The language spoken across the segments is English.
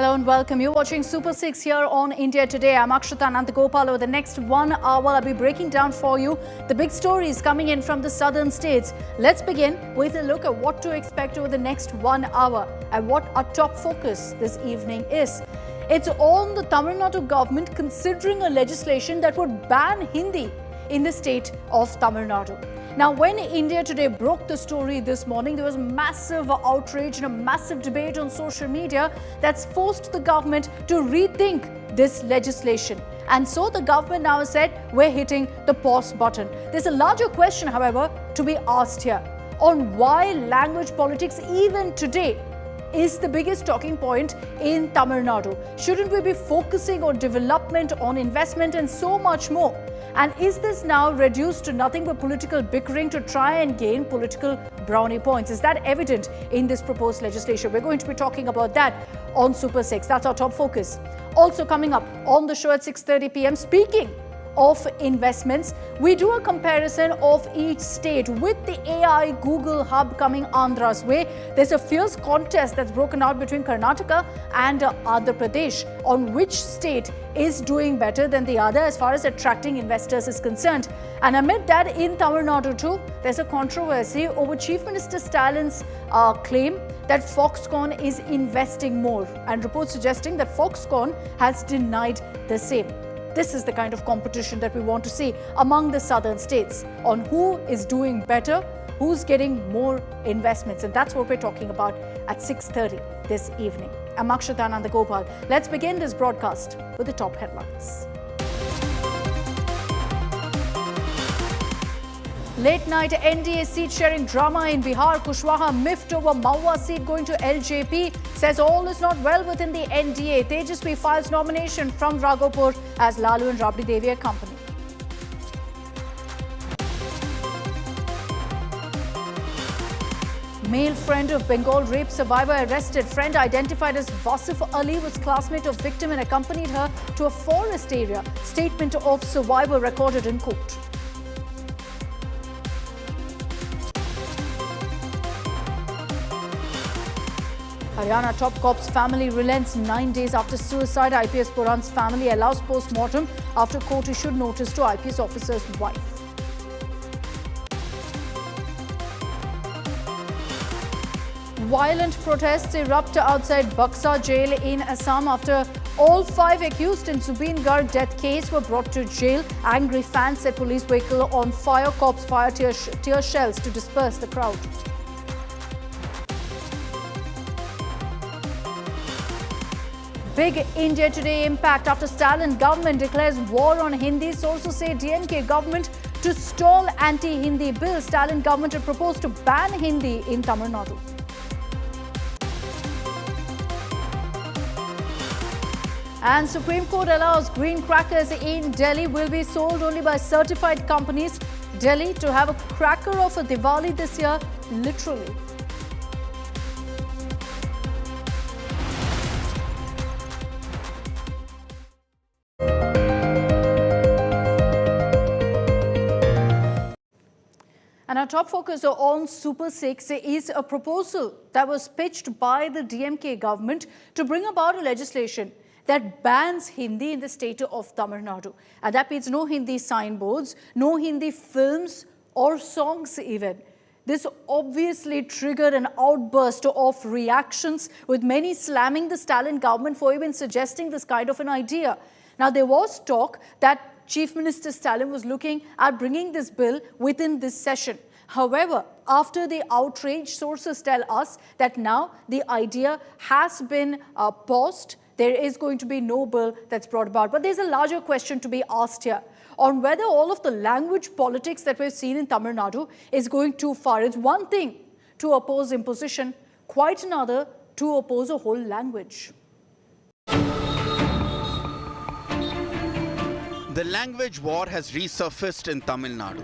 Hello and welcome. You're watching Super 6 here on India Today. I'm Akshita, Nandagopal. Over the next 1 hour, I'll be breaking down for you the big stories coming in from the southern states. Let's begin with a look at what to expect over the next 1 hour and what our top focus this evening is. It's on the Tamil Nadu government considering a legislation that would ban Hindi in the state of Tamil Nadu. Now, when India Today broke the story this morning, there was massive outrage and a massive debate on social media that's forced the government to rethink this legislation. And so the government now said, we're hitting the pause button. There's a larger question, however, to be asked here on why language politics, even today, is the biggest talking point in Tamil Nadu. Shouldn't we be focusing on development, on investment and so much more? And is this now reduced to nothing but political bickering to try and gain political brownie points? Is that evident in this proposed legislation? We're going to be talking about that on Super 6. That's our top focus. Also coming up on the show at 6:30 p.m. Speaking of investments, we do a comparison of each state with the AI Google hub coming Andhra's way. There's a fierce contest that's broken out between Karnataka and Andhra Pradesh on which state is doing better than the other as far as attracting investors is concerned. And amid that, in Tamil Nadu too, there's a controversy over Chief Minister Stalin's claim that Foxconn is investing more, and reports suggesting that Foxconn has denied the same. This is the kind of competition that we want to see among the southern states on who is doing better, who's getting more investments. And that's what we're talking about at 6:30 this evening. I'm Akshita Nandagopal. Let's begin this broadcast with the top headlines. Late night NDA seat sharing drama in Bihar. Kushwaha miffed over Maua seat going to LJP. Says all is not well within the NDA. Tejaswi files nomination from Raghopur as Lalu and Rabdi Devi accompany. Male friend of Bengal rape survivor arrested. Friend identified as Wasif Ali was classmate of victim and accompanied her to a forest area. Statement of survivor recorded in court. Haryana top cop's family relents 9 days after suicide. IPS Puran's family allows post-mortem after court issued notice to IPS officer's wife. Violent protests erupt outside Buxa jail in Assam after all 5 accused in Zubeengarh death case were brought to jail. Angry fans set police vehicle on fire. Cops fire tear shells to disperse the crowd. Big India Today impact after Stalin government declares war on Hindi. Sources say DMK government to stall anti-Hindi bill. Stalin government had proposed to ban Hindi in Tamil Nadu. And Supreme Court allows green crackers in Delhi will be sold only by certified companies. Delhi to have a cracker of a Diwali this year, literally. And our top focus on Super 6 is a proposal that was pitched by the DMK government to bring about a legislation that bans Hindi in the state of Tamil Nadu. And that means no Hindi signboards, no Hindi films or songs even. This obviously triggered an outburst of reactions, with many slamming the Stalin government for even suggesting this kind of an idea. Now, there was talk that Chief Minister Stalin was looking at bringing this bill within this session. However, after the outrage, sources tell us that now the idea has been paused. There is going to be no bill that's brought about. But there's a larger question to be asked here on whether all of the language politics that we've seen in Tamil Nadu is going too far. It's one thing to oppose imposition, quite another to oppose a whole language. The language war has resurfaced in Tamil Nadu.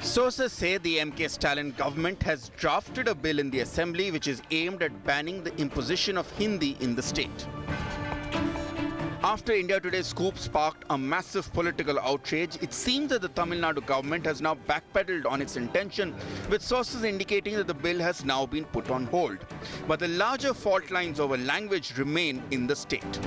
Sources say the MK Stalin government has drafted a bill in the assembly which is aimed at banning the imposition of Hindi in the state. After India Today's scoop sparked a massive political outrage, it seems that the Tamil Nadu government has now backpedaled on its intention, with sources indicating that the bill has now been put on hold. But the larger fault lines over language remain in the state.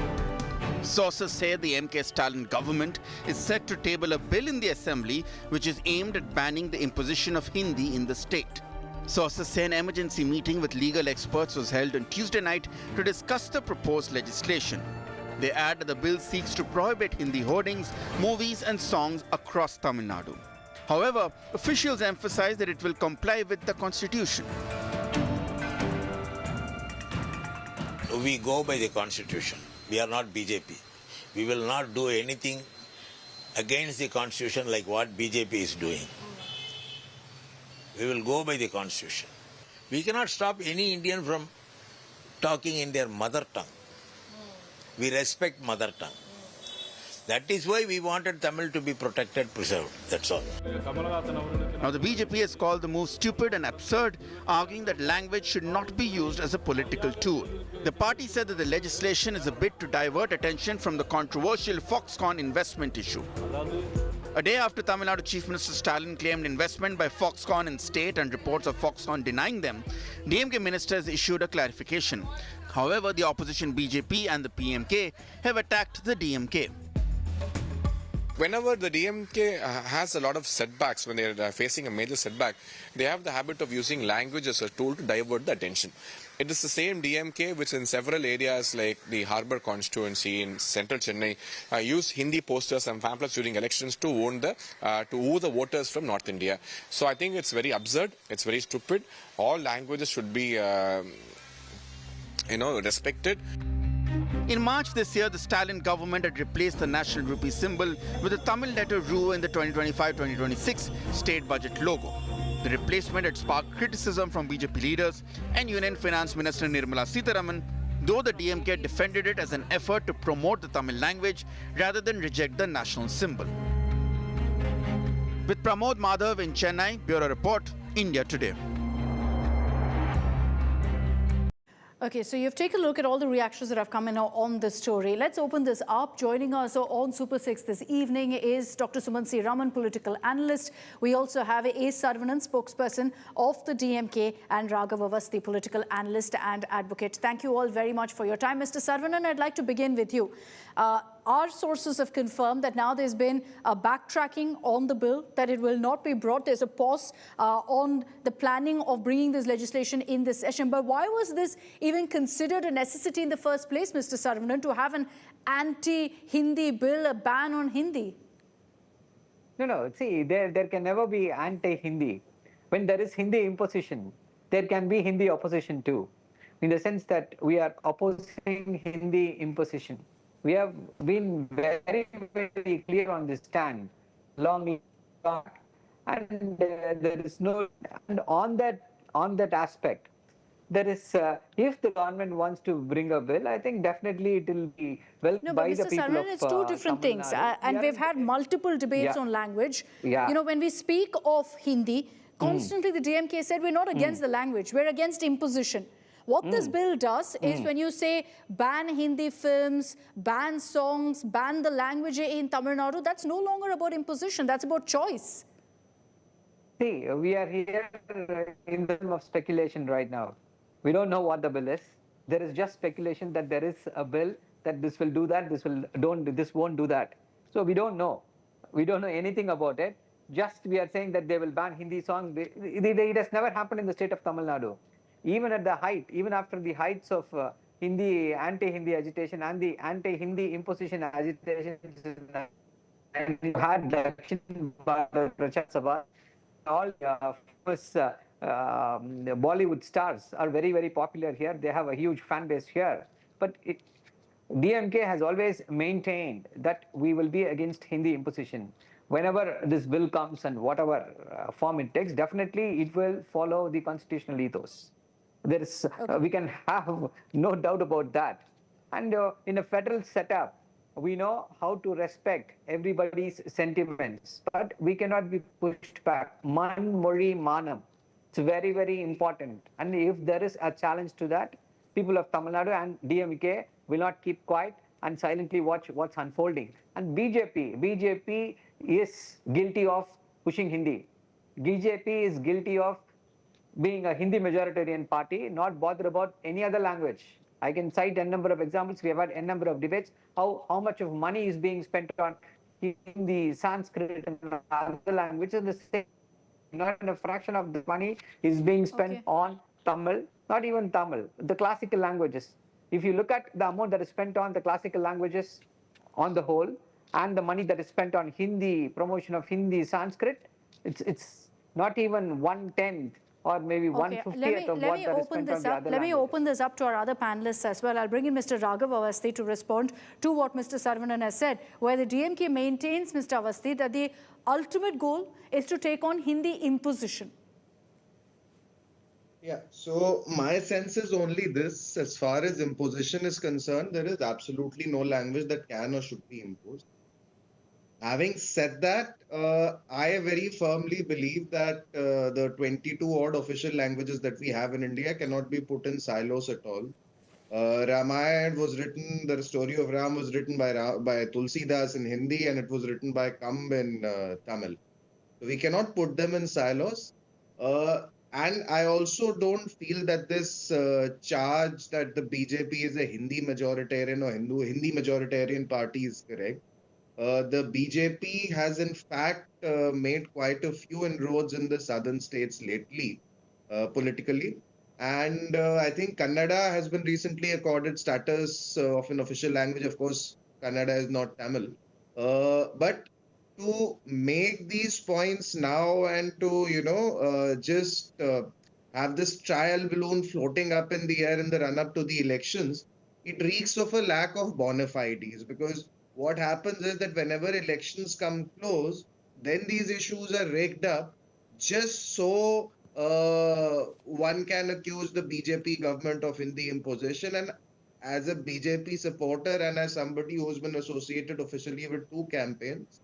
Sources say the MK Stalin government is set to table a bill in the assembly which is aimed at banning the imposition of Hindi in the state. Sources say an emergency meeting with legal experts was held on Tuesday night to discuss the proposed legislation. They add that the bill seeks to prohibit Hindi hoardings, movies and songs across Tamil Nadu. However, officials emphasize that it will comply with the constitution. We go by the constitution. We are not BJP. We will not do anything against the constitution like what BJP is doing. We will go by the constitution. We cannot stop any Indian from talking in their mother tongue. We respect mother tongue. That is why we wanted Tamil to be protected, preserved. That's all. Now, the BJP has called the move stupid and absurd, arguing that language should not be used as a political tool. The party said that the legislation is a bid to divert attention from the controversial Foxconn investment issue. A day after Tamil Nadu Chief Minister Stalin claimed investment by Foxconn in state and reports of Foxconn denying them, DMK ministers issued a clarification. However, the opposition BJP and the PMK have attacked the DMK. Whenever the DMK has a lot of setbacks, when they are facing a major setback, they have the habit of using language as a tool to divert the attention. It is the same DMK which in several areas like the Harbour constituency in central Chennai use Hindi posters and pamphlets during elections to woo the voters from North India. So I think it's very absurd, it's very stupid. All languages should be respected. In March this year, the Stalin government had replaced the national rupee symbol with the Tamil letter RU in the 2025-2026 state budget logo. The replacement had sparked criticism from BJP leaders and Union Finance Minister Nirmala Sitharaman, though the DMK defended it as an effort to promote the Tamil language rather than reject the national symbol. With Pramod Madhav in Chennai, Bureau Report, India Today. Okay, so you've taken a look at all the reactions that have come in on this story. Let's open this up. Joining us on Super 6 this evening is Dr. Sumansi Raman, political analyst. We also have A. Saravanan, spokesperson of the DMK, and Raghav Avasthi, political analyst and advocate. Thank you all very much for your time. Mr. Saravanan, I'd like to begin with you. Our sources have confirmed that now there's been a backtracking on the bill, that it will not be brought. There's a pause on the planning of bringing this legislation in this session. But why was this even considered a necessity in the first place, Mr. Saravanan, to have an anti-Hindi bill, a ban on Hindi? No. See, there can never be anti-Hindi. When there is Hindi imposition, there can be Hindi opposition too, in the sense that we are opposing Hindi imposition. We have been very, very clear on this stand, long, and there is no. And on that aspect, there is. If the government wants to bring a bill, I think definitely it will be No, by but the Mr. people Saravanan, of it's two different Tamil things. Nadu. And we've had multiple debates on language. Yeah. You know, when we speak of Hindi, constantly the DMK said we're not against the language, we're against imposition. What this bill does is when you say ban Hindi films, ban songs, ban the language in Tamil Nadu, that's no longer about imposition, that's about choice. See, we are here in the realm of speculation right now. We don't know what the bill is. There is just speculation that there is a bill that this will do that, this won't do that. So we don't know. We don't know anything about it. Just we are saying that they will ban Hindi songs. It has never happened in the state of Tamil Nadu. Even at the height, even after the heights of Hindi, anti-Hindi agitation and the anti-Hindi imposition agitation, and we had the Prachar Sabha, all famous the Bollywood stars are very, very popular here. They have a huge fan base here. But DMK has always maintained that we will be against Hindi imposition. Whenever this bill comes and whatever form it takes, definitely it will follow the constitutional ethos. There is, we can have no doubt about that. And in a federal setup, we know how to respect everybody's sentiments, but we cannot be pushed back. Man, mori, manam. It's very, very important. And if there is a challenge to that, people of Tamil Nadu and DMK will not keep quiet. and silently watch what's unfolding. And BJP is guilty of pushing Hindi. BJP is guilty of being a Hindi majoritarian party, not bothered about any other language. I can cite n number of examples. We have had n number of debates. How much of money is being spent on Hindi, Sanskrit, and other languages? The same. Not even a fraction of the money is being spent Okay. on Tamil, not even Tamil, the classical languages. If you look at the amount that is spent on the classical languages on the whole, and the money that is spent on Hindi, promotion of Hindi, Sanskrit, it's not even 1/10 or maybe Okay, 1/50th of what that is spent on the other Let me languages. open this up to our other panelists as well. I'll bring in Mr. Raghav Avasthi to respond to what Mr. Saravanan has said, where the DMK maintains, Mr. Avasthi, that the ultimate goal is to take on Hindi imposition. Yeah, so my sense is only this: as far as imposition is concerned, there is absolutely no language that can or should be imposed. Having said that, I very firmly believe that the 22 odd official languages that we have in India cannot be put in silos at all. Ramayana was written, the story of Ram was written by Tulsidas in Hindi, and it was written by Kamb in Tamil. So we cannot put them in silos. And I also don't feel that this charge that the BJP is a Hindi majoritarian or Hindi majoritarian party is correct. The BJP has in fact made quite a few inroads in the southern states lately, politically. And I think Kannada has been recently accorded status of an official language. Of course, Kannada is not Tamil. But to make these points now and to, just have this trial balloon floating up in the air in the run up to the elections, it reeks of a lack of bona fides, because what happens is that whenever elections come close, then these issues are raked up just so one can accuse the BJP government of Hindi imposition. And as a BJP supporter and as somebody who's been associated officially with two campaigns,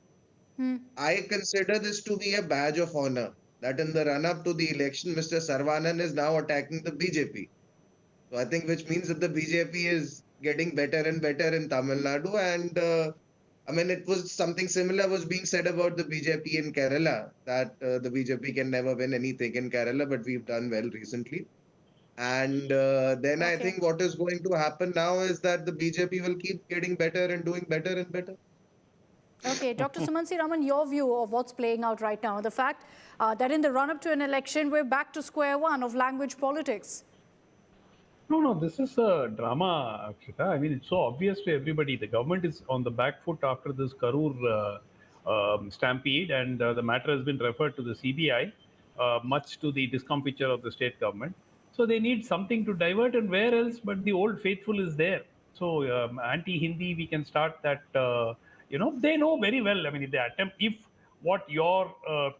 I consider this to be a badge of honor that in the run up to the election, Mr. Saravanan is now attacking the BJP. So I think which means that the BJP is getting better and better in Tamil Nadu. And I mean, it was something similar was being said about the BJP in Kerala, that the BJP can never win anything in Kerala, but we've done well recently. And then I Okay. think what is going to happen now is that the BJP will keep getting better and doing better and better. Okay, Dr. Sumansi Raman, your view of what's playing out right now, the fact that in the run-up to an election, we're back to square one of language politics. No, this is a drama, Akshita. I mean, it's so obvious to everybody. The government is on the back foot after this Karur stampede, and the matter has been referred to the CBI, much to the discomfiture of the state government. So they need something to divert, and where else but the old faithful is there. So anti-Hindi, we can start that. They know very well. I mean, if they attempt, if what your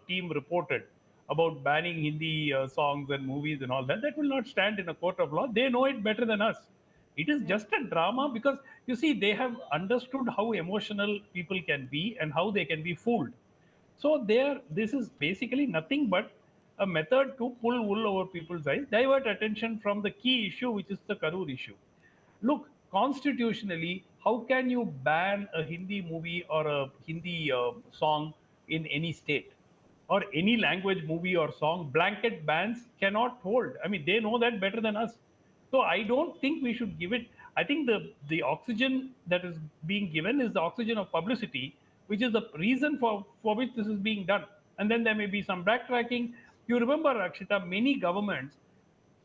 team reported about banning Hindi songs and movies and all that, that will not stand in a court of law. They know it better than us. It is just a drama because, you see, they have understood how emotional people can be and how they can be fooled. So this is basically nothing but a method to pull wool over people's eyes, divert attention from the key issue, which is the Karur issue. Look, constitutionally, how can you ban a Hindi movie or a Hindi song in any state? Or any language movie or song? Blanket bans cannot hold. I mean, they know that better than us. So I don't think we should give it. I think the oxygen that is being given is the oxygen of publicity, which is the reason for which this is being done. And then there may be some backtracking. You remember, Akshita, many governments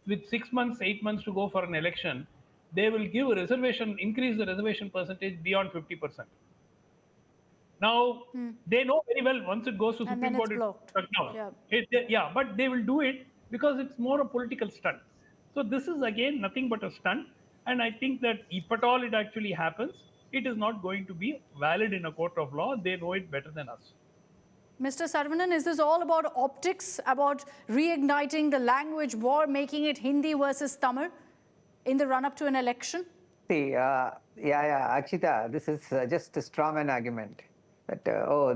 with 6 months, 8 months to go for an election, they will give a reservation, increase the reservation percentage beyond 50%. Now, they know very well once it goes to And Supreme then it's Court, blocked. it's shut down. Yeah. But they will do it because it's more a political stunt. So this is again nothing but a stunt. And I think that if at all it actually happens, it is not going to be valid in a court of law. They know it better than us. Mr. Saravanan, is this all about optics, about reigniting the language war, making it Hindi versus Tamil in the run-up to an election? See, Akshita, this is just a straw man argument. That,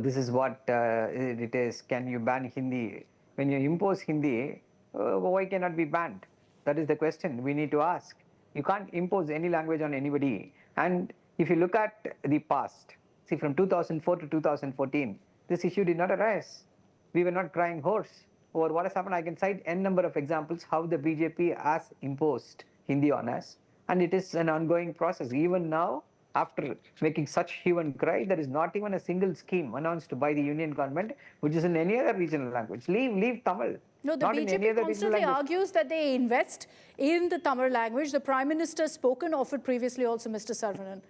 this is what it is. Can you ban Hindi? When you impose Hindi, why cannot be banned? That is the question we need to ask. You can't impose any language on anybody. And If you look at the past, see from 2004 to 2014, this issue did not arise. We were not crying horse over what has happened. I can cite n number of examples how the BJP has imposed Hindi on us, and it is an ongoing process. Even now, after making such hue and cry, there is not even a single scheme announced by the union government which is in any other regional language. Leave Tamil. No, the Not in any BJP other regional constantly language. argues that they invest in the Tamil language. The Prime Minister spoken of it previously also, Mr. Saravanan.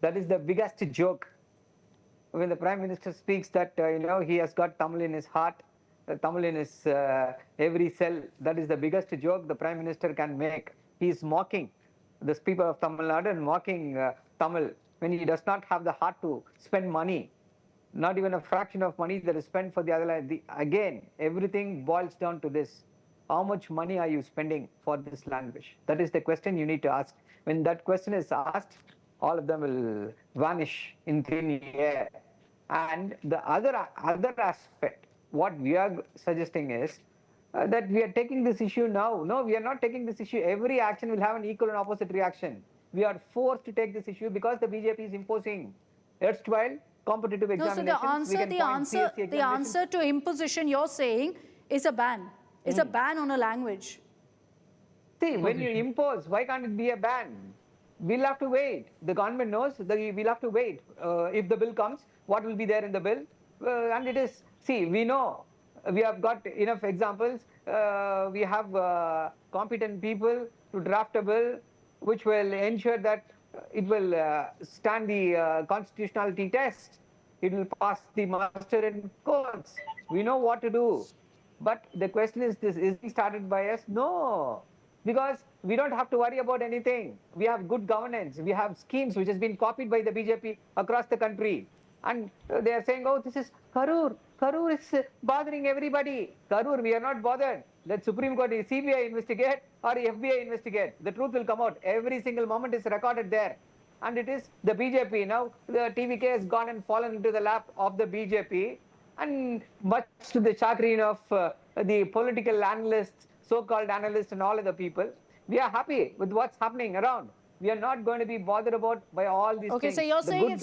That is the biggest joke. When the Prime Minister speaks that, he has got Tamil in his heart, Tamil in his every cell, that is the biggest joke the Prime Minister can make. He is mocking the people of Tamil Nadu and mocking Tamil when he does not have the heart to spend money. Not even a fraction of money that is spent for the other language. Again, everything boils down to this. How much money are you spending for this language? That is the question you need to ask. When that question is asked, all of them will vanish in thin air. And the other aspect, what we are suggesting is that we are taking this issue now. No, we are not taking this issue. Every action will have an equal and opposite reaction. We are forced to take this issue because the BJP is imposing erstwhile competitive No, so examinations. the answer to imposition you're saying is a ban. It's a ban on a language. See, when you impose, why can't it be a ban? We'll have to wait. The government knows that we'll have to wait. If the bill comes, what will be there in the bill? And it is, see, we know, we have got enough examples. We have competent people to draft a bill which will ensure that it will stand the constitutionality test. It will pass the muster in courts. We know what to do. But the question is this, is it started by us? No. Because we don't have to worry about anything. We have good governance. We have schemes which has been copied by the BJP across the country. And they are saying, oh, this is Karur. Karur is bothering everybody. Karur, we are not bothered. Let Supreme Court, CBI investigate or FBI investigate. The truth will come out. Every single moment is recorded there. And it is the BJP. Now, the TVK has gone and fallen into the lap of the BJP. And much to the chagrin of the political analysts, so-called analysts and all other people, we are happy with what's happening around. We are not going to be bothered about by all these things. Okay, so you're saying it's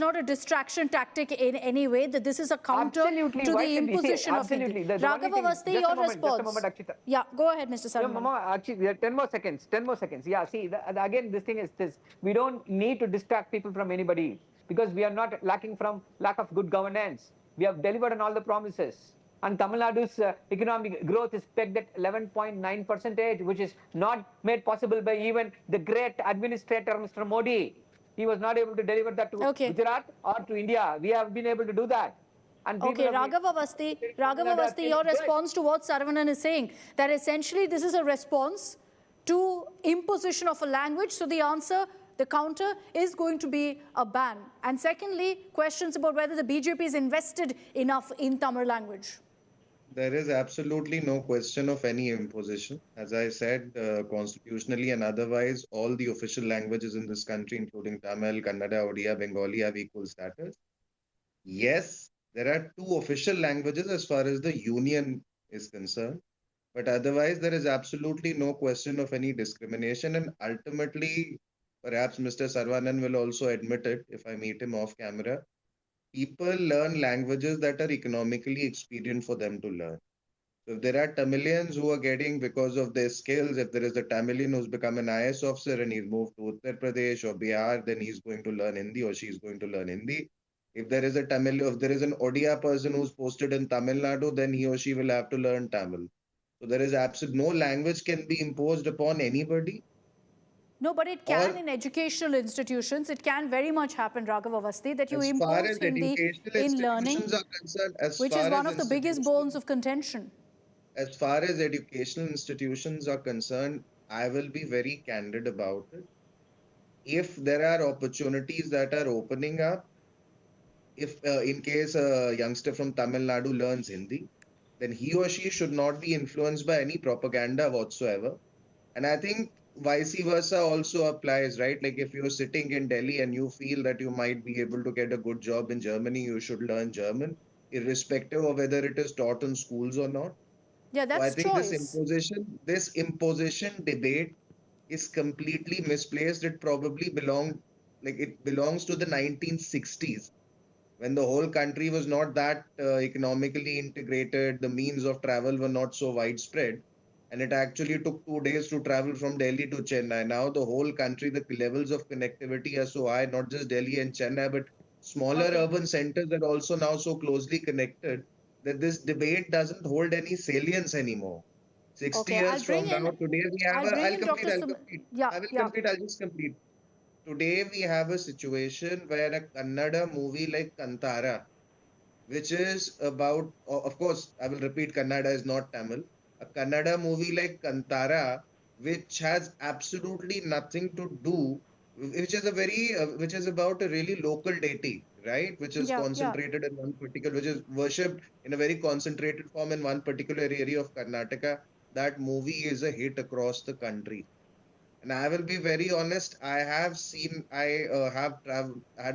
not a distraction tactic in any way, that this is a counter to the imposition of Hindi. Raghav Avasthi, your response. Just a moment, Akshita. Yeah, go ahead, Mr. Saravanan. No, Mama, actually, 10 more seconds. Yeah, see, again, this thing is this. We don't need to distract people from anybody because we are not lacking from lack of good governance. We have delivered on all the promises. And Tamil Nadu's economic growth is pegged at 11.9%, which is not made possible by even the great administrator, Mr. Modi. He was not able to deliver that to Gujarat or to India. We have been able to do that. And okay, Raghav Avasthi, your response to what Saravanan is saying, that essentially this is a response to imposition of a language. So the answer, the counter is going to be a ban. And secondly, questions about whether the BJP is invested enough in Tamil language. There is absolutely no question of any imposition. As I said, constitutionally and otherwise, all the official languages in this country, including Tamil, Kannada, Odia, Bengali, have equal status. Yes, there are two official languages as far as the union is concerned. But otherwise, there is absolutely no question of any discrimination. And ultimately, perhaps Mr. Saravanan will also admit it if I meet him off camera. People learn languages that are economically expedient for them to learn. So if there are Tamilians who are getting, because of their skills, if there is a Tamilian who's become an IS officer and he's moved to Uttar Pradesh or Bihar, then he's going to learn Hindi or she's going to learn Hindi. If there is an Odia person who's posted in Tamil Nadu, then he or she will have to learn Tamil. So there is absolutely no language can be imposed upon anybody. No, but it can in educational institutions. It can very much happen, Raghav Avasthi, that you impose Hindi in learning, which is one of the biggest bones of contention. As far as educational institutions are concerned, I will be very candid about it. If there are opportunities that are opening up, if in case a youngster from Tamil Nadu learns Hindi, then he or she should not be influenced by any propaganda whatsoever. And I think vice versa also applies, right? Like if you're sitting in Delhi and you feel that you might be able to get a good job in Germany, you should learn German, irrespective of whether it is taught in schools or not. Yeah, that's so I think this imposition debate is completely misplaced. It probably belongs to the 1960s, when the whole country was not that economically integrated, the means of travel were not so widespread, and it actually took 2 days to travel from Delhi to Chennai. Now the whole country, the levels of connectivity are so high, not just Delhi and Chennai, but smaller Okay. urban centers are also now so closely connected that this debate doesn't hold any salience anymore. 60 Okay, years from now, today we have I'll bring I'll in complete, Dr. I'll Sum. complete. Yeah, I will yeah. complete, I'll just complete. Today we have a situation where a Kannada movie like Kantara, which is about, of course, I will repeat, Kannada is not Tamil. A Kannada movie like Kantara, which has absolutely nothing to do, which is about a really local deity, right? Which is Yeah, yeah. concentrated in which is worshipped in a very concentrated form in one particular area of Karnataka. That movie is a hit across the country. And I will be very honest, had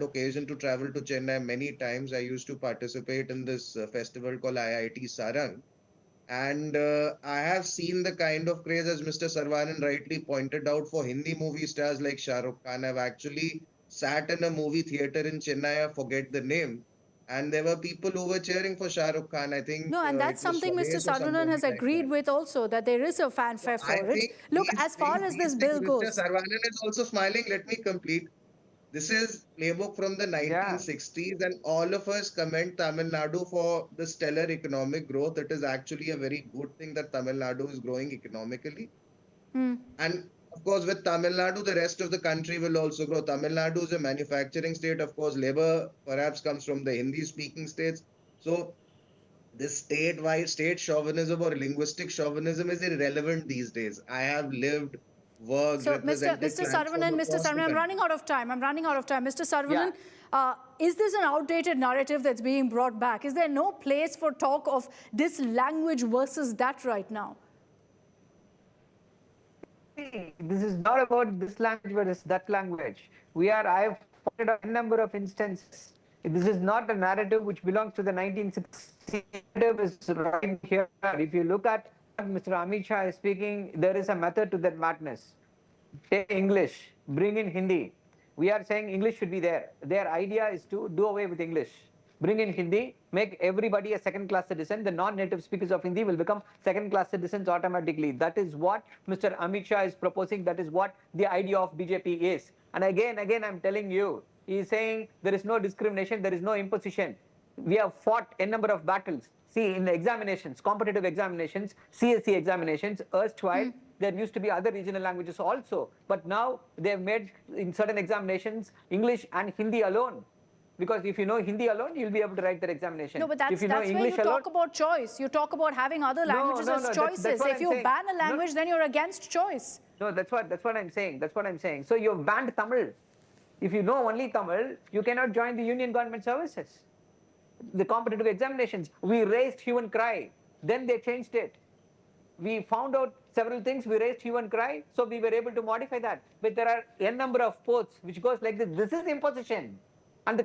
occasion to travel to Chennai many times. I used to participate in this festival called IIT Sarang. And I have seen the kind of craze, as Mr. Sarvanan rightly pointed out, for Hindi movie stars like Shah Rukh Khan. I've actually sat in a movie theater in Chennai, I forget the name, and there were people who were cheering for Shah Rukh Khan. I think No, and it that's was something Mr. Swadesh or Sarvanan somebody has like agreed that. with also, that there is a So fanfare I for it. think Look, as far as this bill Mr. goes, Sarvanan is also smiling. Let me complete. This is playbook from the Yeah. 1960s, and all of us commend Tamil Nadu for the stellar economic growth. It is actually a very good thing that Tamil Nadu is growing economically. hmm, And of course, with Tamil Nadu, the rest of the country will also grow. Tamil Nadu is a manufacturing state. Of course, labor perhaps comes from the Hindi speaking states. So this state chauvinism or linguistic chauvinism is irrelevant these days. I have lived, worked, so represented clients from Mr. across the Saravanan, I'm country. running out of time. I'm running out of time. Mr. Yeah. Saravanan, is this an outdated narrative that's being brought back? Is there no place for talk of this language versus that right now? See, this is not about this language versus that language. I have pointed out a number of instances. This is not a narrative which belongs to the 1960s. Narrative is right here. If you look at what Mr. Amit Shah is speaking, there is a method to that madness. Take English, bring in Hindi. We are saying English should be there. Their idea is to do away with English. Bring in Hindi, make everybody a second-class citizen. The non-native speakers of Hindi will become second-class citizens automatically. That is what Mr. Amit Shah is proposing. That is what the idea of BJP is. And again, I'm telling you, he is saying there is no discrimination, there is no imposition. We have fought a number of battles. See, in the examinations, competitive examinations, CSC examinations, erstwhile, there used to be other regional languages also. But now they have made, in certain examinations, English and Hindi alone. Because if you know Hindi alone, you'll be able to write that examination. No, but that's English where you alone, talk about choice. You talk about having other languages as choices. that's what If I'm you saying. ban a language, then you're against choice. No, that's what I'm saying. That's what I'm saying. So you've banned Tamil. If you know only Tamil, you cannot join the union government services. The competitive examinations, we raised hue and cry. Then they changed it. We found out several things, we raised hue and cry, so we were able to modify that. But there are a number of posts which goes like this. This is imposition. And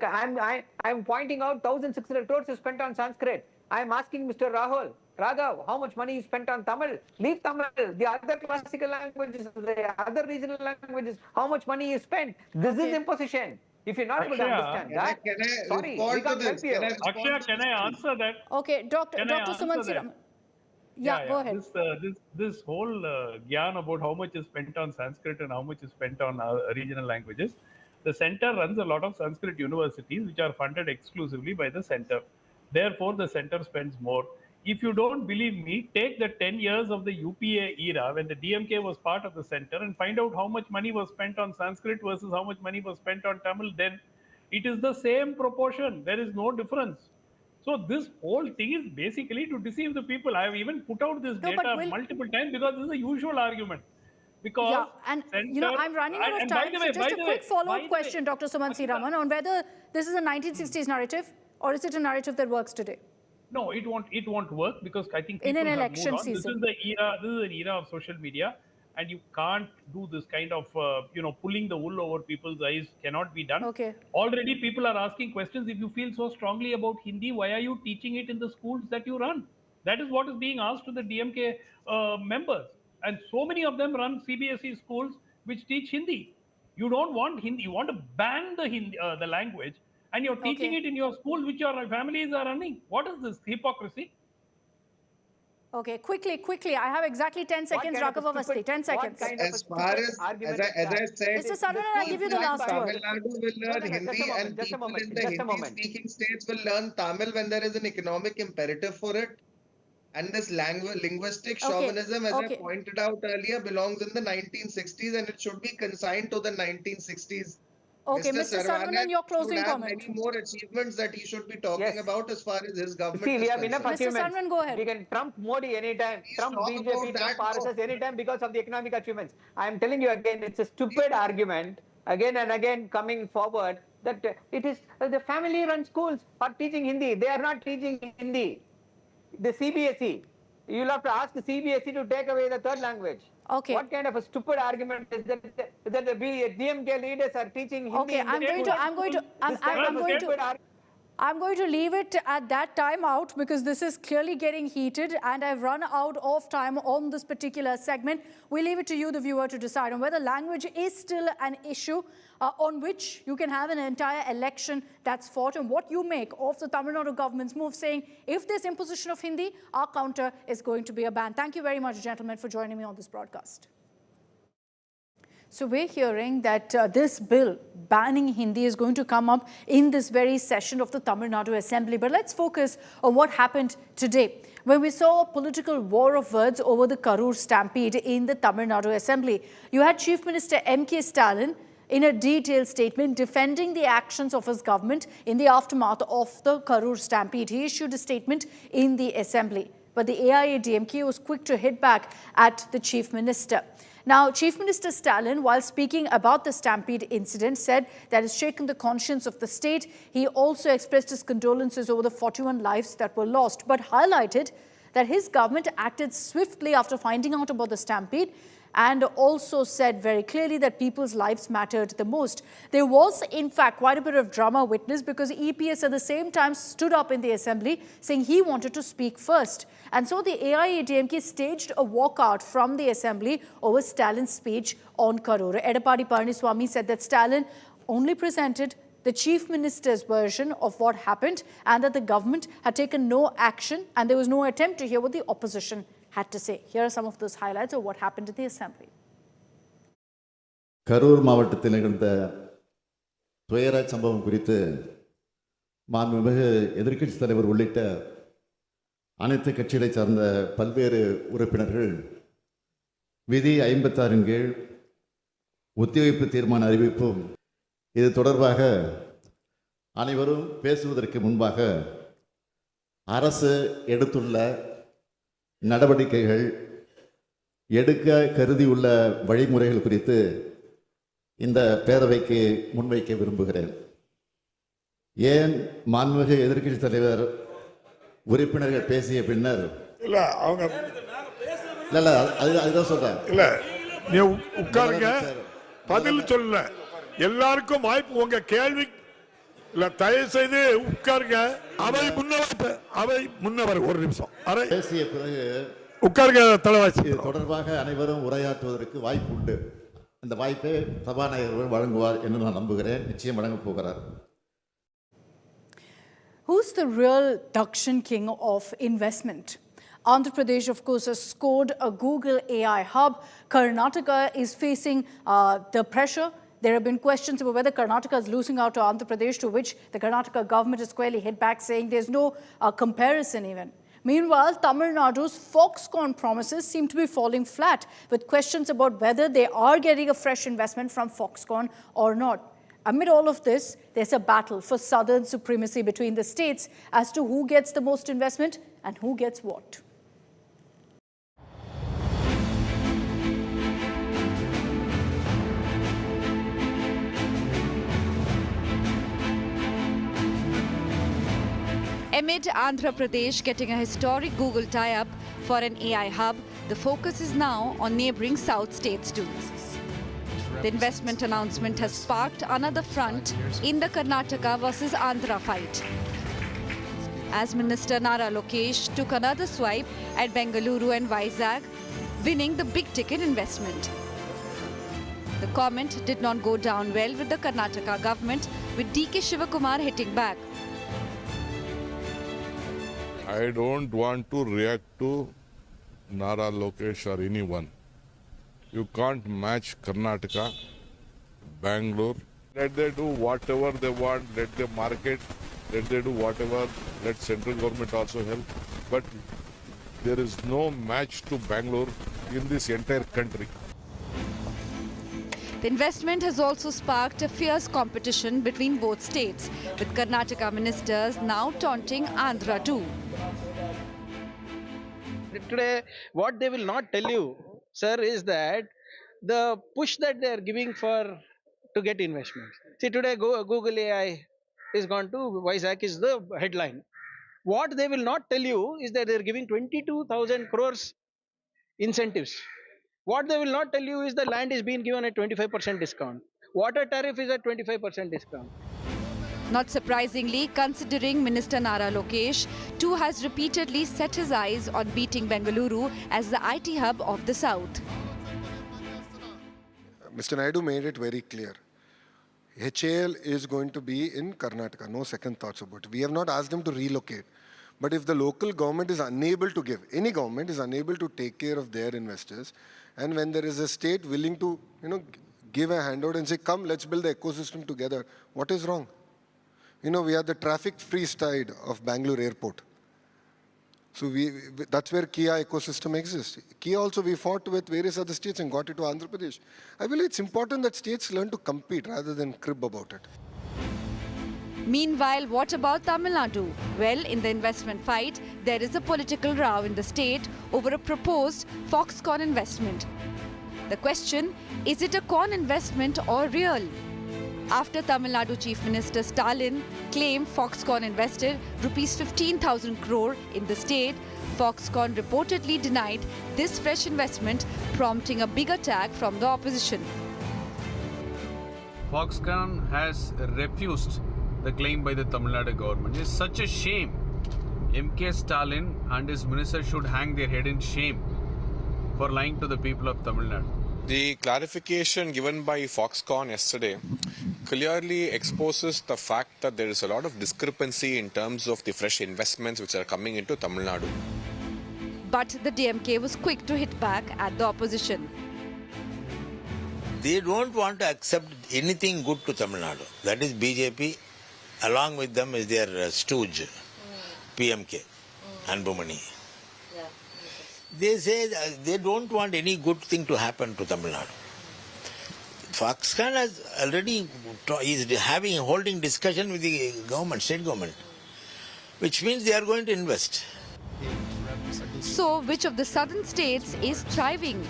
I'm pointing out 1,600 crores is spent on Sanskrit. I'm asking Mr. Raghav, how much money is spent on Tamil? Leave Tamil. The other classical languages, the other regional languages, how much money is spent? This is imposition. If you're not able to Akshaya, understand that, Can I sorry, we respond to can't help this? you. Can I respond Akshaya, to can this, I please? answer that? Okay, Dr. Can I Dr. answer Suman that? Siram. Yeah, go ahead. This whole gyan about how much is spent on Sanskrit and how much is spent on regional languages. The center runs a lot of Sanskrit universities which are funded exclusively by the center. Therefore, the center spends more. If you don't believe me, take the 10 years of the UPA era when the DMK was part of the center and find out how much money was spent on Sanskrit versus how much money was spent on Tamil. Then it is the same proportion. There is no difference. So this whole thing is basically to deceive the people. I have even put out this No, but data multiple times because this is a usual argument. Because Yeah, and center, I'm running out of and time. So just a quick follow-up question, Dr. Suman Raman, on whether this is a 1960s narrative or is it a narrative that works today? No, it won't work because I think In people an have election moved on. season. This is an era of social media, and you can't do this kind of pulling the wool over people's eyes. Cannot be done. Okay. Already people are asking questions. If you feel so strongly about Hindi, why are you teaching it in the schools that you run? That is what is being asked to the DMK members. And so many of them run CBSE schools which teach Hindi. You don't want Hindi. You want to ban the Hindi, the language, and you're teaching Okay. it in your school which your families are running. What is this hypocrisy? Okay, quickly. I have exactly 10 seconds, Raghav Avasthi. 10 seconds. As far as I said, Mr. Saravanan, I'll give you the last word. Tamil Nadu will learn Hindi and people in the Hindi-speaking states will learn Tamil when there is an economic imperative for it. And this linguistic chauvinism, as I pointed out earlier, belongs in the 1960s and it should be consigned to the 1960s. Okay, Mr. Saravanan, your closing comment. Many more achievements that he should be talking about as far as his government See, is we have concerned. enough Mr. achievements. Saravanan, go ahead. We can trump Modi anytime, trump talk BJP, about trump that, RSS anytime because of the economic achievements. I am telling you again, it's a stupid argument, again and again coming forward, that it is the family-run schools are teaching Hindi. They are not teaching Hindi. The CBSE. You'll have to ask the CBSE to take away the third language. Okay. What kind of a stupid argument is that the DMK leaders are teaching Hindi? Okay, I'm going to leave it at that time out because this is clearly getting heated and I've run out of time on this particular segment. We leave it to you, the viewer, to decide on whether language is still an issue on which you can have an entire election that's fought, and what you make of the Tamil Nadu government's move saying if there's imposition of Hindi, our counter is going to be a ban. Thank you very much, gentlemen, for joining me on this broadcast. So we're hearing that this bill banning Hindi is going to come up in this very session of the Tamil Nadu Assembly. But let's focus on what happened today, when we saw a political war of words over the Karur stampede in the Tamil Nadu Assembly. You had Chief Minister M.K. Stalin in a detailed statement defending the actions of his government in the aftermath of the Karur stampede. He issued a statement in the Assembly. But the AIADMK was quick to hit back at the Chief Minister. Now, Chief Minister Stalin, while speaking about the stampede incident, said that it's shaken the conscience of the state. He also expressed his condolences over the 41 lives that were lost, but highlighted that his government acted swiftly after finding out about the stampede, and also said very clearly that people's lives mattered the most. There was, in fact, quite a bit of drama witnessed because EPS at the same time stood up in the assembly saying he wanted to speak first. And so the AIADMK staged a walkout from the assembly over Stalin's speech on Karur. Edapadi Palaniswamy said that Stalin only presented the chief minister's version of what happened and that the government had taken no action and there was no attempt to hear what the opposition had to say. Here are some of those highlights of what happened at the assembly. Karur மாவட்டத்தில் நிகழ்ந்த துயர சம்பவம் குறித்து மாண்புமிகு எதிர்க்கட்சித் தலைவர் உள்ளிட்ட அனைத்து கட்சிகளைச் சார்ந்த பல்வேறு உறுப்பினர்கள் விதி 56 கீழ் ஒத்திவைப்பு தீர்மான அறிவிப்பும் இது தொடர்பாக அனைவரும் பேசுவதற்கு முன்பாக அரசு எடுத்துள்ள நடவடிக்கைகள் எடுக்க கருதியுள்ள வழிமுறைகள் குறித்து இந்த பேரவைக்கு முன்வைக்க விரும்புகிறேன். ஏன் மாண்புமிகு எதிர்க்கட்சி தலைவர் உறுப்பினர்கள் பேசிய பின்னர் அதுதான் சொல்றேன். இல்ல நீ உட்காருங்க, பதில் சொல்ல எல்லாருக்கும் வாய்ப்பு. உங்க கேள்வி இல்ல, தயவு செய்து உட்காருங்க. அவை முன்னவர் ஒரு நிமிஷம் பேசிய பிறகு உட்காருங்க. தலைவாசி இது தொடர்பாக அனைவரும் உரையாற்றுவதற்கு வாய்ப்பு உண்டு. அந்த வாய்ப்பை சபாநாயகர் வழங்குவார் என்று நான் நம்புகிறேன். நிச்சயம் வழங்கப் போகிறார். Who's the real Dakshin king of investment? Andhra Pradesh, of course, has scored a Google AI hub. Karnataka is facing the pressure. There have been questions about whether Karnataka is losing out to Andhra Pradesh, to which the Karnataka government has squarely hit back, saying there's no comparison even. Meanwhile, Tamil Nadu's Foxconn promises seem to be falling flat, with questions about whether they are getting a fresh investment from Foxconn or not. Amid all of this, there's a battle for southern supremacy between the states as to who gets the most investment and who gets what. Amid Andhra Pradesh getting a historic Google tie-up for an AI hub, the focus is now on neighbouring south states too. The investment announcement has sparked another front in the Karnataka versus Andhra fight, as Minister Nara Lokesh took another swipe at Bengaluru and Vizag, winning the big-ticket investment. The comment did not go down well with the Karnataka government, with DK Shivakumar hitting back. I don't want to react to Nara Lokesh or anyone. You can't match Karnataka, Bangalore. Let they do whatever they want, let them market, let they do whatever, let central government also help. But there is no match to Bangalore in this entire country. The investment has also sparked a fierce competition between both states, with Karnataka ministers now taunting Andhra too. Today, what they will not tell you, sir, is that the push that they are giving to get investments. See, today Google AI is gone to Vizag is the headline. What they will not tell you is that they are giving 22,000 crores incentives. What they will not tell you is the land is being given at 25% discount. Water tariff is at 25% discount. Not surprisingly, considering Minister Nara Lokesh too has repeatedly set his eyes on beating Bengaluru as the IT hub of the south. Mr. Naidu made it very clear. HAL is going to be in Karnataka, no second thoughts about it. We have not asked them to relocate. But if the local government is unable to give, any government is unable to take care of their investors, and when there is a state willing to, give a handout and say, come, let's build the ecosystem together, what is wrong? We are the traffic-free side of Bangalore airport. So that's where Kia ecosystem exists. Kia also we fought with various other states and got it to Andhra Pradesh. I believe it's important that states learn to compete rather than crib about it. Meanwhile, what about Tamil Nadu? Well, in the investment fight, there is a political row in the state over a proposed Foxconn investment. The question, is it a con investment or real? After Tamil Nadu Chief Minister Stalin claimed Foxconn invested rupees 15,000 crore in the state, Foxconn reportedly denied this fresh investment, prompting a big attack from the opposition. Foxconn has refused the claim by the Tamil Nadu government. It's such a shame. M.K. Stalin and his minister should hang their head in shame for lying to the people of Tamil Nadu. The clarification given by Foxconn yesterday clearly exposes the fact that there is a lot of discrepancy in terms of the fresh investments which are coming into Tamil Nadu. But the DMK was quick to hit back at the opposition. They don't want to accept anything good to Tamil Nadu. That is BJP. Along with them is their stooge, PMK, Anbumani. They say they don't want any good thing to happen to Tamil Nadu. Foxconn has already is holding discussion with the government, state government, which means they are going to invest. So, which of the southern states is thriving?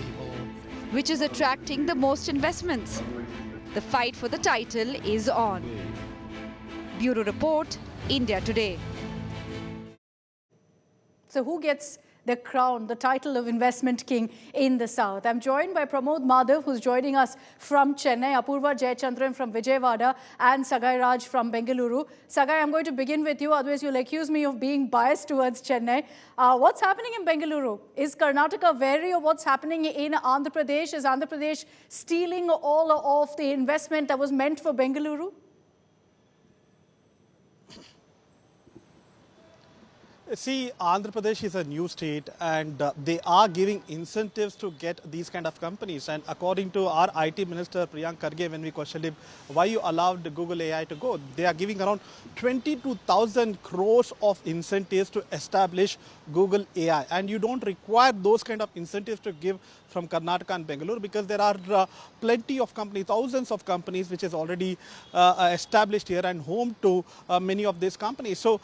Which is attracting the most investments? The fight for the title is on. Bureau Report, India Today. So who gets the crown, the title of investment king in the south? I'm joined by Pramod Madhav, who's joining us from Chennai, Apurva Jayachandran from Vijayawada, and Sagai Raj from Bengaluru. Sagai, I'm going to begin with you, otherwise you'll accuse me of being biased towards Chennai. What's happening in Bengaluru? Is Karnataka wary of what's happening in Andhra Pradesh? Is Andhra Pradesh stealing all of the investment that was meant for Bengaluru? See, Andhra Pradesh is a new state and they are giving incentives to get these kind of companies. And according to our IT Minister Priyank Kharge, when we questioned him why you allowed Google AI to go, they are giving around 22,000 crores of incentives to establish Google AI. And you don't require those kind of incentives to give from Karnataka and Bengaluru because there are plenty of companies, thousands of companies which is already established here and home to many of these companies. So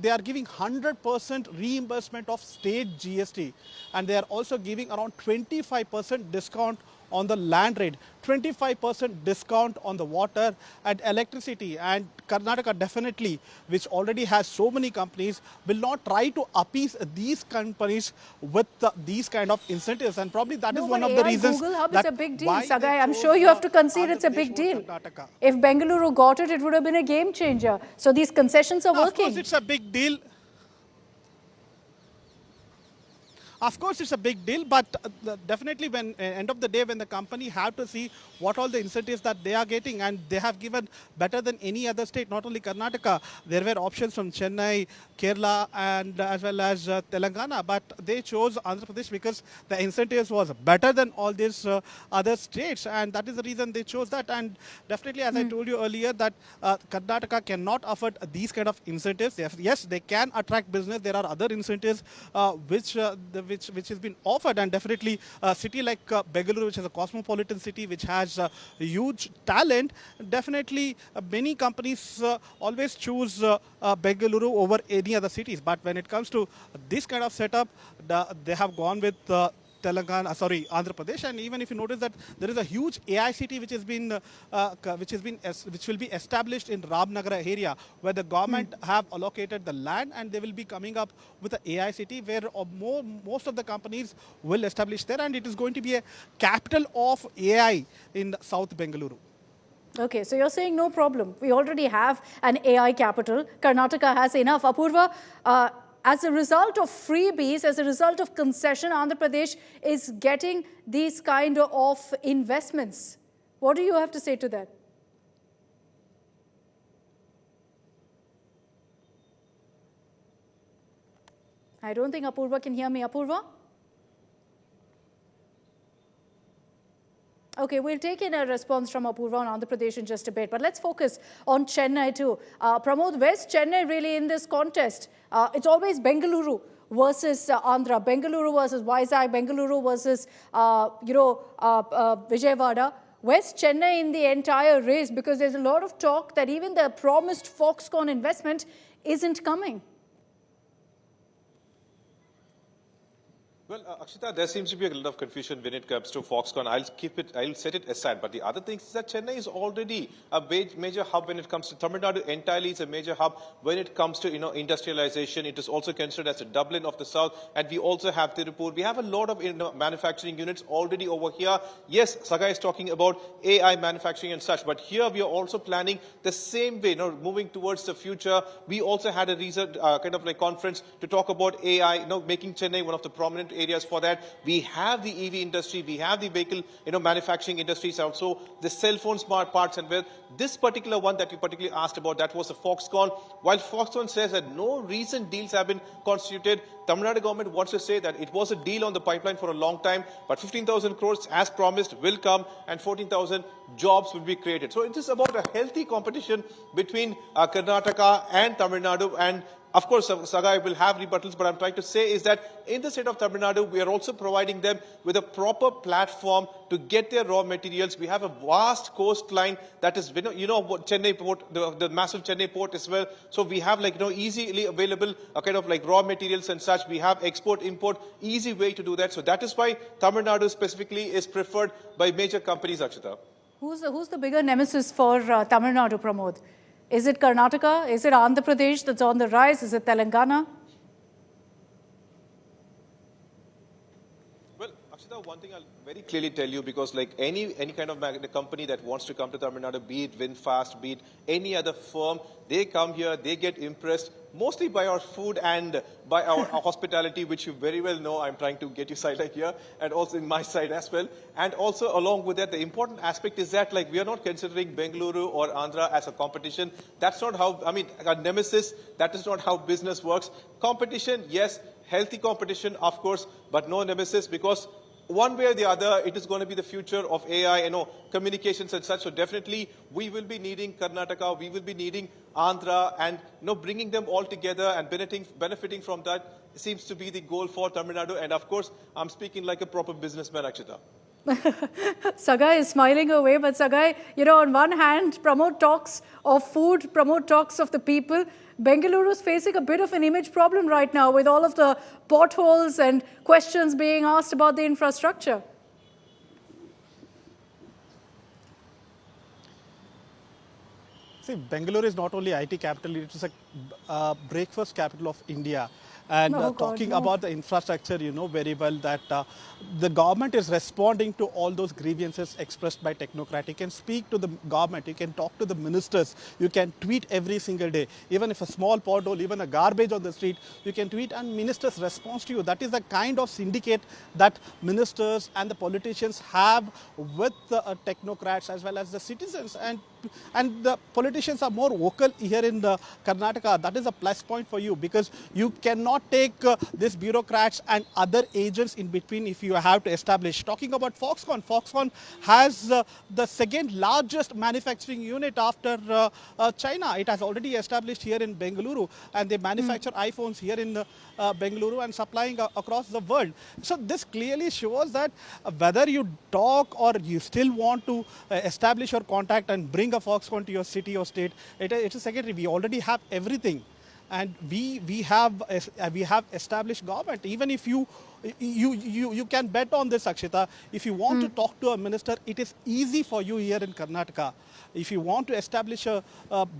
they are giving 100% reimbursement of state GST, and they are also giving around 25% discount on the land rate, 25% discount on the water and electricity. And Karnataka definitely, which already has so many companies, will not try to appease these companies with these kind of incentives. And probably that is one of the reasons. Google Hub is a big deal, Sagai. I'm sure you have to concede it's a big deal. If Bengaluru got it, it would have been a game changer. So these concessions are working. Of course, it's a big deal. Of course, it's a big deal, but definitely when end of the day, when the company have to see what all the incentives that they are getting, and they have given better than any other state, not only Karnataka. There were options from Chennai, Kerala, and as well as Telangana, but they chose Andhra Pradesh because the incentives was better than all these other states, and that is the reason they chose that. And definitely, as I told you earlier, that Karnataka cannot afford these kind of incentives. Yes, they can attract business. There are other incentives which has been offered, and definitely a city like Bengaluru, which is a cosmopolitan city, which has huge talent. Definitely, many companies always choose Bengaluru over any other cities. But when it comes to this kind of setup, they have gone with Andhra Pradesh. And even if you notice that there is a huge AI city which will be established in Ramnagara area, where the government have allocated the land, and they will be coming up with an AI city where most of the companies will establish there, and it is going to be a capital of AI in South Bengaluru. Okay, so you're saying no problem. We already have an AI capital. Karnataka has enough. Apurva, as a result of freebies, as a result of concession, Andhra Pradesh is getting these kind of investments. What do you have to say to that? I don't think Apurva can hear me. Apurva? Okay, we'll take in a response from Apurva on Andhra Pradesh in just a bit. But let's focus on Chennai too. Pramod, where's Chennai really in this contest? It's always Bengaluru versus Andhra. Bengaluru versus Vizag. Bengaluru versus, Vijayawada. Where's Chennai in the entire race? Because there's a lot of talk that even the promised Foxconn investment isn't coming. Well, Akshita, there seems to be a lot of confusion when it comes to Foxconn. I'll set it aside. But the other thing is that Chennai is already a major hub when it comes to Tamil Nadu. Entirely is a major hub when it comes to industrialization. It is also considered as a Dublin of the South, and we also have Tirupur. We have a lot of manufacturing units already over here. Yes, Saga is talking about AI manufacturing and such, but here we are also planning the same way. Moving towards the future. We also had a recent conference to talk about AI. Making Chennai one of the prominent areas for that. We have the EV industry, we have the vehicle, manufacturing industries, also the cell phone smart parts, and where this particular one that you particularly asked about, that was the Foxconn. While Foxconn says that no recent deals have been constituted, Tamil Nadu government wants to say that it was a deal on the pipeline for a long time, but 15,000 crores as promised will come, and 14,000 jobs will be created. So it is about a healthy competition between Karnataka and Tamil Nadu, and of course, Sagai will have rebuttals, but I'm trying to say is that in the state of Tamil Nadu, we are also providing them with a proper platform to get their raw materials. We have a vast coastline that is, Chennai port, the massive Chennai port as well. So we have easily available raw materials and such. We have export, import, easy way to do that. So that is why Tamil Nadu specifically is preferred by major companies, Akshita. Who's the bigger nemesis for Tamil Nadu, Pramod? Is it Karnataka? Is it Andhra Pradesh that's on the rise? Is it Telangana? Well, Akshita, one thing I'll very clearly tell you, because any kind of company that wants to come to Tamil Nadu, be it VinFast, be it any other firm, they come here, they get impressed mostly by our food and by our hospitality, which you very well know. I'm trying to get you sidelined here, and also in my side as well. And also along with that, the important aspect is that we are not considering Bengaluru or Andhra as a competition. That's not how, a nemesis, that is not how business works. Competition, yes, healthy competition, of course, but no nemesis, because one way or the other, it is going to be the future of AI, communications and such. So definitely, we will be needing Karnataka, we will be needing Andhra, and bringing them all together and benefiting from that seems to be the goal for Tamil Nadu. And of course, I'm speaking like a proper businessman, Akshita. Sagai is smiling away, but Sagai, on one hand, Pramod talks of food, Pramod talks of the people. Bengaluru is facing a bit of an image problem right now with all of the potholes and questions being asked about the infrastructure. See, Bengaluru is not only IT capital, it is a breakfast capital of India. And talking about the infrastructure, you know very well that the government is responding to all those grievances expressed by technocrats. You can speak to the government, you can talk to the ministers, you can tweet every single day. Even if a small pothole, even a garbage on the street, you can tweet and ministers respond to you. That is the kind of syndicate that ministers and the politicians have with the technocrats as well as the citizens. And the politicians are more vocal here in Karnataka. That is a plus point for you, because you cannot take these bureaucrats and other agents in between if you have to establish. Talking about Foxconn, Foxconn has the second largest manufacturing unit after China. It has already established here in Bengaluru, and they manufacture iPhones here in Bengaluru and supplying across the world. So this clearly shows that whether you talk or you still want to establish your contact and bring a Foxconn to your city or state, it's a secondary. We already have everything. And we have established government. Even if you can bet on this, Akshita. If you want to talk to a minister, it is easy for you here in Karnataka. If you want to establish a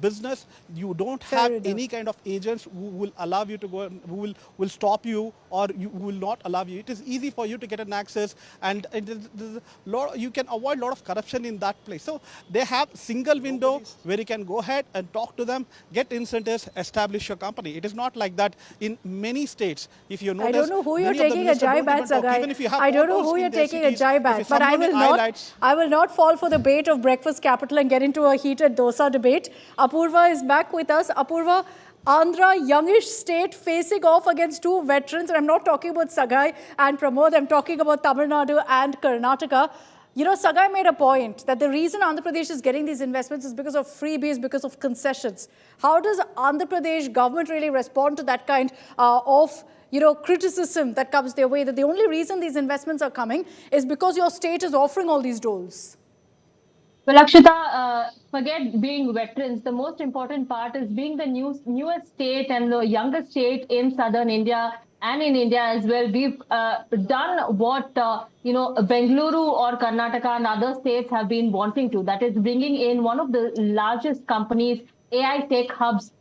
business, you don't have any kind of agents who will allow you to go, who will stop you or who will not allow you. It is easy for you to get an access, and you can avoid a lot of corruption in that place. So they have single window where you can go ahead and talk to them, get incentives, establish your company. It is not like that in many states. If you notice, I don't know who you're taking a jibe at, Sagai. I don't know who you're taking a jibe at, but I will not fall for the bait of breakfast capital and get into a heated dosa debate. Apurva is back with us. Apurva, Andhra, youngish state, facing off against two veterans. And I'm not talking about Sagai and Pramod. I'm talking about Tamil Nadu and Karnataka. You know, Sagai made a point that the reason Andhra Pradesh is getting these investments is because of freebies, because of concessions. How does Andhra Pradesh government really respond to that kind of criticism that comes their way, that the only reason these investments are coming is because your state is offering all these doles? Well, Akshita, forget being veterans. The most important part is being the newest state and the youngest state in southern India and in India as well. We've done what, Bengaluru or Karnataka and other states have been wanting to. That is bringing in one of the largest companies, AI tech hubs,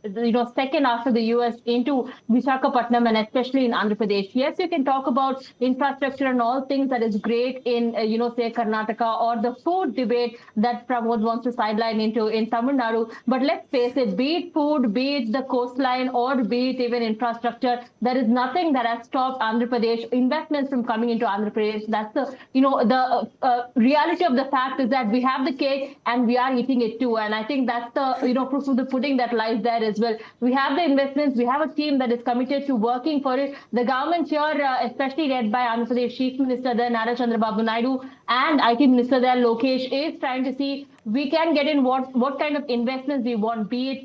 second after the US, into Visakhapatnam and especially in Andhra Pradesh. Yes, you can talk about infrastructure and all things that is great in, say Karnataka, or the food debate that Pramod wants to sideline into in Tamil Nadu. But let's face it, be it food, be it the coastline, or be it even infrastructure, there is nothing that has stopped Andhra Pradesh investments from coming into Andhra Pradesh. That's the, the reality of the fact is that we have the cake and we are eating it too. And I think that's the, proof of the pudding that lies there as well. We have the investments, we have a team that is committed to working for it. The government here, especially led by Andhra Pradesh Chief Minister there, Nadu Naidu, and IT Minister there, Lokesh, is trying to see we can get in what kind of investments we want, be it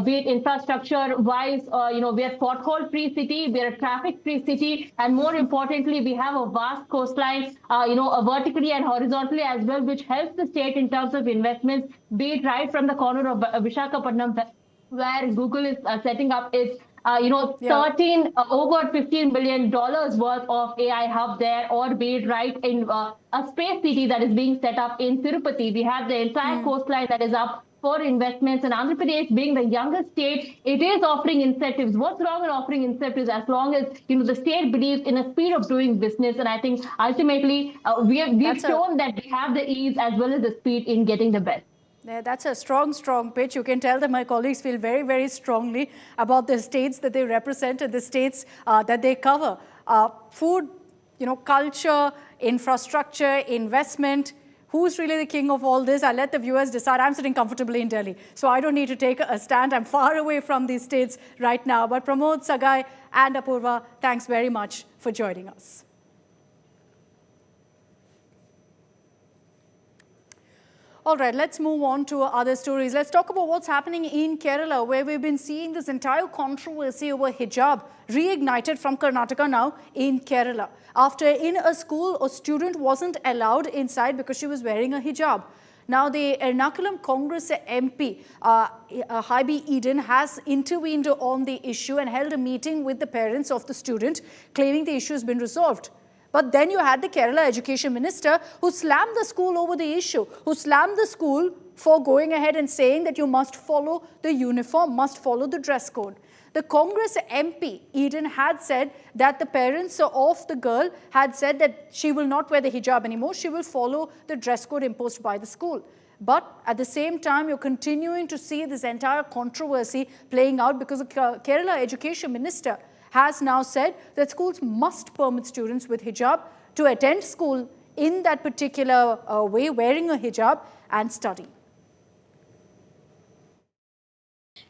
be it infrastructure wise, we are pothole free city, we are a traffic free city, and more importantly, we have a vast coastline, vertically and horizontally as well, which helps the state in terms of investments, be it right from the corner of Visakhapatnam, where Google is setting up its over $15 billion worth of AI hub there, or be it right in a space city that is being set up in Tirupati. We have the entire coastline that is up for investments, and Andhra Pradesh being the youngest state, it is offering incentives. What's wrong in offering incentives as long as the state believes in a speed of doing business? And I think ultimately we've shown that we have the ease as well as the speed in getting the best. Yeah, that's a strong pitch. You can tell that my colleagues feel very, very strongly about the states that they represent and the states that they cover. Food, culture, infrastructure, investment. Who's really the king of all this? I'll let the viewers decide. I'm sitting comfortably in Delhi, so I don't need to take a stand. I'm far away from these states right now. But Pramod, Sagai and Apurva, thanks very much for joining us. All right, let's move on to other stories. Let's talk about what's happening in Kerala, where we've been seeing this entire controversy over hijab reignited from Karnataka now in Kerala. After in a school, a student wasn't allowed inside because she was wearing a hijab. Now, the Ernakulam Congress MP, Haibi Eden, has intervened on the issue and held a meeting with the parents of the student, claiming the issue has been resolved. But then you had the Kerala Education Minister who slammed the school over the issue, who slammed the school for going ahead and saying that you must follow the uniform, must follow the dress code. The Congress MP, Eden, had said that the parents of the girl had said that she will not wear the hijab anymore. She will follow the dress code imposed by the school. But at the same time, you're continuing to see this entire controversy playing out because the Kerala Education Minister has now said that schools must permit students with hijab to attend school in that particular way, wearing a hijab and study.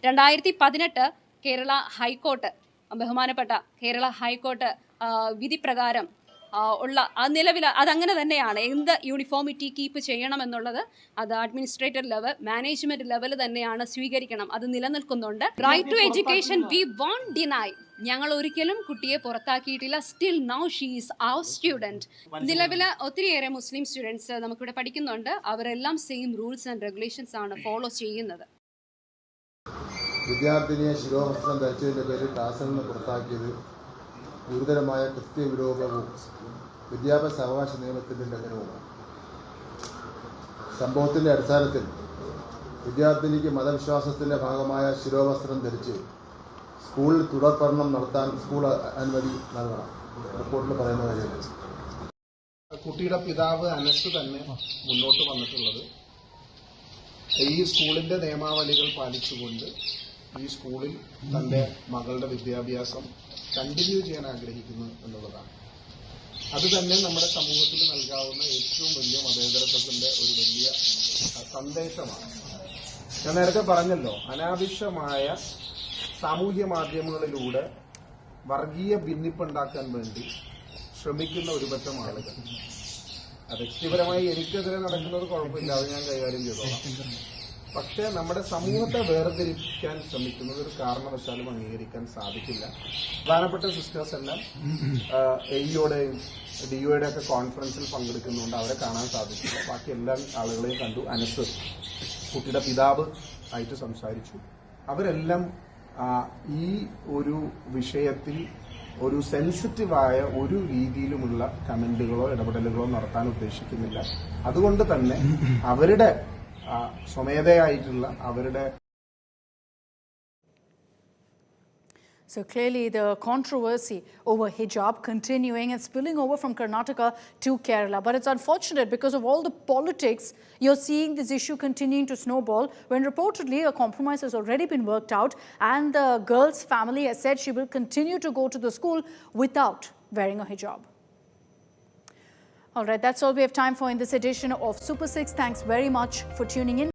2018 Kerala high court ബഹുമാനപ്പെട്ട Kerala high court വിധി പ്രകാരം ഉള്ള നിലവിൽ അതങ്ങനെ തന്നെയാണ്. എന്ത് uniformity keep ചെയ്യണമെന്നുള്ളത് അത് administrative level, management level തന്നെയാണ് സ്വീകരിക്കണം. അത് നിലനിൽക്കുന്നുണ്ട്. Right to education we won't deny. ഞങ്ങൾ ഒരിക്കലും കുട്ടിയെ പുറത്താക്കിയിട്ടില്ല. Still now she is our student. നിലവിൽ ഒത്തിരിയേറെ മുസ്ലിം സ്റ്റുഡൻസ് നമുക്കിവിടെ പഠിക്കുന്നുണ്ട്. അവരെല്ലാം സെയിം റൂൾസ് ആൻഡ് റെഗുലേഷൻസ് ആണ് ഫോളോ ചെയ്യുന്നത്. വിദ്യാർത്ഥിനിയെ ശിരോവസ്ത്രം ധരിച്ചതിൻ്റെ പേരിൽ ക്ലാസ്സിൽ നിന്ന് പുറത്താക്കിയത് ഗുരുതരമായ കൃത്യവിലോപവും വിദ്യാഭ്യാസ അവകാശ നിയമത്തിൻ്റെ ലംഘനവുമാണ്. സംഭവത്തിൻ്റെ അടിസ്ഥാനത്തിൽ വിദ്യാർത്ഥിനിക്ക് മതവിശ്വാസത്തിൻ്റെ ഭാഗമായ ശിരോവസ്ത്രം ധരിച്ച് സ്കൂളിൽ തുടർ പഠനം നടത്താൻ സ്കൂൾ അനുമതി നൽകണം. റിപ്പോർട്ടിൽ പറയുന്ന കാര്യമാണ്. കുട്ടിയുടെ പിതാവ് അനസ് തന്നെ മുന്നോട്ട് വന്നിട്ടുള്ളത് ഈ സ്കൂളിന്റെ നിയമാവലികൾ പാലിച്ചുകൊണ്ട് ഈ സ്കൂളിൽ തന്റെ മകളുടെ വിദ്യാഭ്യാസം കണ്ടിന്യൂ ചെയ്യാൻ ആഗ്രഹിക്കുന്നു എന്നുള്ളതാണ്. അത് തന്നെ നമ്മുടെ സമൂഹത്തിൽ നൽകാവുന്ന ഏറ്റവും വലിയ മതേതരത്വത്തിന്റെ ഒരു വലിയ സന്ദേശമാണ്. ഞാൻ നേരത്തെ പറഞ്ഞല്ലോ, അനാവശ്യമായ സാമൂഹ്യ മാധ്യമങ്ങളിലൂടെ വർഗീയ ഭിന്നിപ്പുണ്ടാക്കാൻ വേണ്ടി ശ്രമിക്കുന്ന ഒരുപറ്റം ആളുകൾ. വ്യക്തിപരമായി എനിക്കെതിരെ നടക്കുന്നത് കുഴപ്പമില്ല, അത് ഞാൻ കൈകാര്യം ചെയ്തോളാം. പക്ഷേ നമ്മുടെ സമൂഹത്തെ വേർതിരിക്കാൻ ശ്രമിക്കുന്നത് ഒരു കാരണവശാലും അംഗീകരിക്കാൻ സാധിക്കില്ല. പ്രധാനപ്പെട്ട സിസ്റ്റേഴ്സ് എല്ലാം എഇയോടെയും ഡിഒയുടെ ഒക്കെ കോൺഫറൻസിൽ പങ്കെടുക്കുന്നുണ്ട്. അവരെ കാണാൻ സാധിച്ചില്ല. ബാക്കി എല്ലാ ആളുകളെയും കണ്ടു. അനസ് കുട്ടിയുടെ പിതാവ് ആയിട്ട് സംസാരിച്ചു. അവരെല്ലാം ഈ ഒരു വിഷയത്തിൽ ഒരു സെൻസിറ്റീവായ ഒരു രീതിയിലുമുള്ള കമന്റുകളോ ഇടപെടലുകളോ നടത്താൻ ഉദ്ദേശിക്കുന്നില്ല. അതുകൊണ്ട് തന്നെ അവരുടെ സ്വമേധയായിട്ടുള്ള അവരുടെ So clearly the controversy over hijab continuing and spilling over from Karnataka to Kerala. But it's unfortunate because of all the politics, you're seeing this issue continuing to snowball when reportedly a compromise has already been worked out and the girl's family has said she will continue to go to the school without wearing a hijab. All right, that's all we have time for in this edition of Super 6. Thanks very much for tuning in.